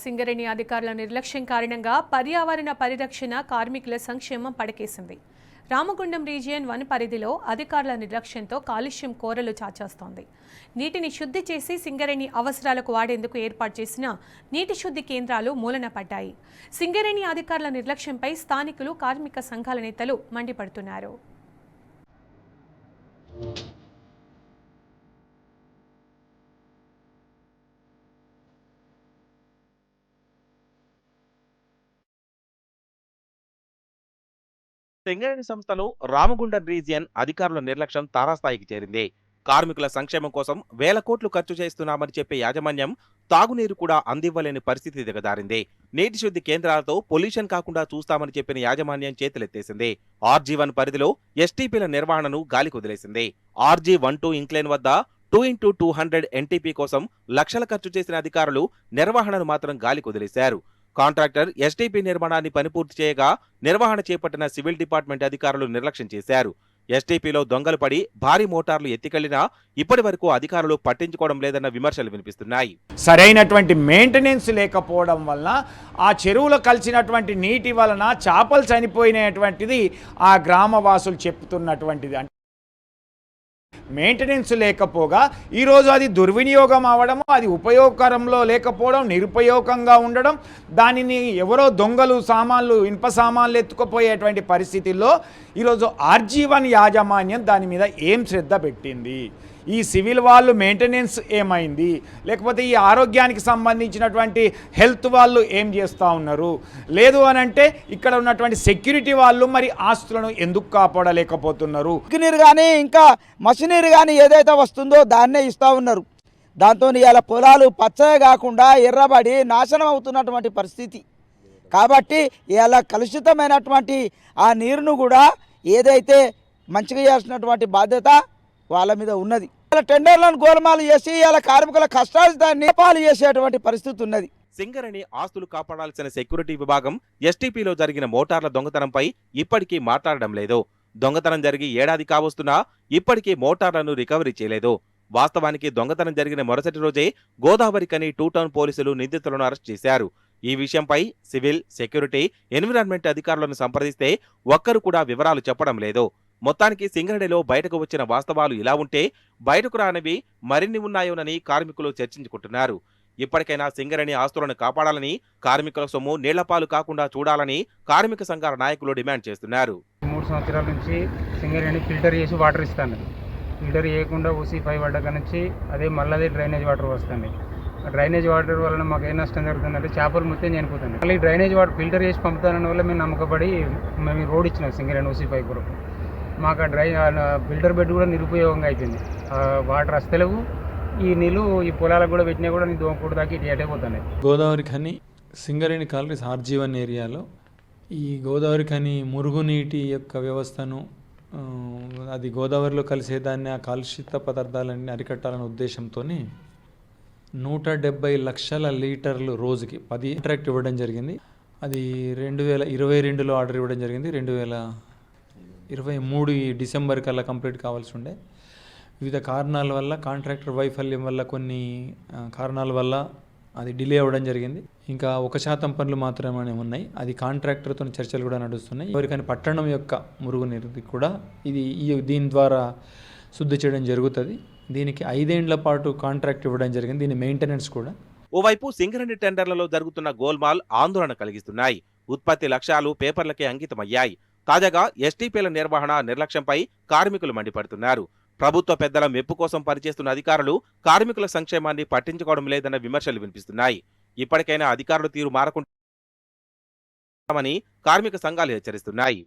సింగరేణి అధికారుల నిర్లక్ష్యం కారణంగా పర్యావరణ పరిరక్షణ కార్మికుల సంక్షేమం పడకేసింది. రామగుండం రీజియన్ 1 పరిధిలో అధికారుల నిర్లక్ష్యంతో కాలుష్యం కోరలు చాచేస్తోంది. నీటిని శుద్ధి చేసి సింగరేణి అవసరాలకు వాడేందుకు ఏర్పాటు చేసిన నీటి శుద్ధి కేంద్రాలు మూలన పడ్డాయి. సింగరేణి అధికారుల నిర్లక్ష్యంపై స్థానికులు, కార్మిక సంఘాల నేతలు మండిపడుతున్నారు. సింగరేణి సంస్థలో రామగుండం రీజియన్ అధికారుల నిర్లక్ష్యం తారాస్థాయికి చేరింది. కార్మికుల సంక్షేమం కోసం వేల కోట్లు ఖర్చు చేస్తున్నామని చెప్పే యాజమాన్యం తాగునీరు కూడా అందివ్వలేని పరిస్థితి దిగజారింది. నీటి శుద్ధి కేంద్రాలతో పొల్యూషన్ కాకుండా చూస్తామని చెప్పిన యాజమాన్యం చేతులెత్తేసింది. RG1 పరిధిలో STPల నిర్వహణను గాలికి వదిలేసింది. RG12 ఇంక్లైన్ వద్ద 2x200 NTP కోసం లక్షల ఖర్చు చేసిన అధికారులు నిర్వహణను మాత్రం గాలికి వదిలేశారు. కాంట్రాక్టర్ STP నిర్మాణాన్ని పనిపూర్తి చేయగా నిర్వహణ చేపట్టిన సివిల్ డిపార్ట్మెంట్ అధికారులు నిర్లక్ష్యం చేశారు. STPలో దొంగలు పడి భారీ మోటార్లు ఎత్తికెళ్లినా ఇప్పటి వరకు అధికారులు పట్టించుకోవడం లేదన్న విమర్శలు వినిపిస్తున్నాయి. సరైనటువంటి మెయింటెనెన్స్ లేకపోవడం వల్ల ఆ చెరువులో కలిసినటువంటి నీటి వలన చేపలు చనిపోయినటువంటిది ఆ గ్రామవాసులు చెప్తున్నటువంటిది. మెయింటెనెన్స్ లేకపోగా ఈరోజు అది దుర్వినియోగం అవ్వడము, అది ఉపయోగకరంలో లేకపోవడం, నిరుపయోగంగా ఉండడం, దానిని ఎవరో దొంగలు సామాన్లు, ఇనుప సామాన్లు ఎత్తుకుపోయేటువంటి పరిస్థితుల్లో ఈరోజు RG1 యాజమాన్యం దాని మీద ఏం శ్రద్ధ పెట్టింది? ఈ సివిల్ వాళ్ళు మెయింటెనెన్స్ ఏమైంది? లేకపోతే ఈ ఆరోగ్యానికి సంబంధించినటువంటి హెల్త్ వాళ్ళు ఏం చేస్తూ ఉన్నారు? లేదు అని అంటే ఇక్కడ ఉన్నటువంటి సెక్యూరిటీ వాళ్ళు మరి ఆస్తులను ఎందుకు కాపాడలేకపోతున్నారు? నీరు కానీ ఇంకా మసినీరు కానీ ఏదైతే వస్తుందో దాన్నే ఇస్తూ ఉన్నారు. దాంతో ఇవాళ పొలాలు పచ్చగా కాకుండా ఎర్రబడి నాశనం అవుతున్నటువంటి పరిస్థితి. కాబట్టి ఇవాళ కలుషితమైనటువంటి ఆ నీరును కూడా ఏదైతే మంచిగా చేసినటువంటి బాధ్యత వాళ్ళ మీద ఉన్నది. టెండర్లను గోల్మాలు చేసి ఇలా కార్మికుల కష్టాలు దాన్ని పాలు చేసేటువంటి పరిస్థితి ఉన్నది. సింగరేణి ఆస్తులు కాపాడాల్సిన సెక్యూరిటీ విభాగం STPలో జరిగిన మోటార్ల దొంగతనంపై ఇప్పటికీ మాట్లాడడం లేదు. దొంగతనం జరిగి ఏడాది కావస్తున్నా ఇప్పటికీ మోటార్లను రికవరీ చేయలేదు. వాస్తవానికి దొంగతనం జరిగిన మరుసటి రోజే గోదావరికని 2 టౌన్ పోలీసులు నిందితులను అరెస్ట్ చేశారు. ఈ విషయంపై సివిల్, సెక్యూరిటీ, ఎన్విరాన్మెంట్ అధికారులను సంప్రదిస్తే ఒక్కరు కూడా వివరాలు చెప్పడం లేదు. మొత్తానికి సింగరేణిలో బయటకు వచ్చిన వాస్తవాలు ఇలా ఉంటే బయటకు రానివి మరిన్ని ఉన్నాయోనని కార్మికులు చర్చించుకుంటున్నారు. ఇప్పటికైనా సింగరేణి ఆస్తులను కాపాడాలని, కార్మికుల సొమ్ము నీళ్లపాలు కాకుండా చూడాలని కార్మిక సంఘాల నాయకులు డిమాండ్ చేస్తున్నారు. 3 సంవత్సరాల నుంచి సింగరేణి ఫిల్టర్ చేసి వాటర్ ఇస్తాను. ఫిల్టర్ చేయకుండా OC5 పడ్డాక నుంచి మళ్ళీ డ్రైనేజ్ వాటర్ వస్తుంది. డ్రైనేజ్ వాటర్ వలన మాకు ఏ నష్టం జరుగుతుందంటే చేపలు మొత్తం చనిపోతుంది. మళ్ళీ డ్రైనేజ్ వాటర్ ఫిల్టర్ చేసి పంపుతానని వల్ల మేము నమ్మకపడి మేము రోడ్ ఇచ్చినాం సింగరేణి OC5 కొరకు. మాకు ఆ ఫిల్టర్ బెడ్ కూడా నిరుపయోగంగా అయిపోయింది. వాటర్ వస్తలేవు. ఈ నీళ్ళు ఈ పొలాలకు కూడా పెట్టినా కూడా నీ దోమకూడ దాకా ఇటు అటైపోతున్నాయి. గోదావరి ఖని సింగరేణి కాలరీస్ RG1 ఏరియాలో ఈ గోదావరి ఖని మురుగునీటి యొక్క వ్యవస్థను అది గోదావరిలో కలిసేదాన్ని ఆ కాలుష్యిత పదార్థాలన్నీ అరికట్టాలనే ఉద్దేశంతో 170 లక్షల లీటర్లు రోజుకి 10 కాంట్రాక్ట్ ఇవ్వడం జరిగింది. అది 2022లో ఆర్డర్ ఇవ్వడం జరిగింది. 2023 డిసెంబర్ కల్లా కంప్లీట్ కావాల్సి ఉండే. వివిధ కారణాల వల్ల, కాంట్రాక్టర్ వైఫల్యం వల్ల, కొన్ని కారణాల వల్ల అది డిలే అవ్వడం జరిగింది. ఇంకా 1% పనులు మాత్రమే ఉన్నాయి. అది కాంట్రాక్టర్తో చర్చలు కూడా నడుస్తున్నాయి. ఎవరికైనా పట్టణం యొక్క మురుగునీరు కూడా దీని ద్వారా శుద్ధి చేయడం జరుగుతుంది. దీనికి 5 ఏళ్ల పాటు కాంట్రాక్ట్ ఇవ్వడం జరిగింది. దీని మెయింటెనెన్స్ కూడా. ఓవైపు సింగరేణి టెండర్లలో జరుగుతున్న గోల్మాల్ ఆందోళన కలిగిస్తున్నాయి. ఉత్పత్తి లక్ష్యాలు పేపర్లకే అంకితమయ్యాయి. తాజాగా STPల నిర్వహణ నిర్లక్ష్యంపై కార్మికులు మండిపడుతున్నారు. ప్రభుత్వ పెద్దల మెప్పు కోసం పనిచేస్తున్న అధికారులు కార్మికుల సంక్షేమాన్ని పట్టించుకోవడం లేదన్న విమర్శలు వినిపిస్తున్నాయి. ఇప్పటికైనా అధికారుల తీరు మారకుండామని కార్మిక సంఘాలు హెచ్చరిస్తున్నాయి.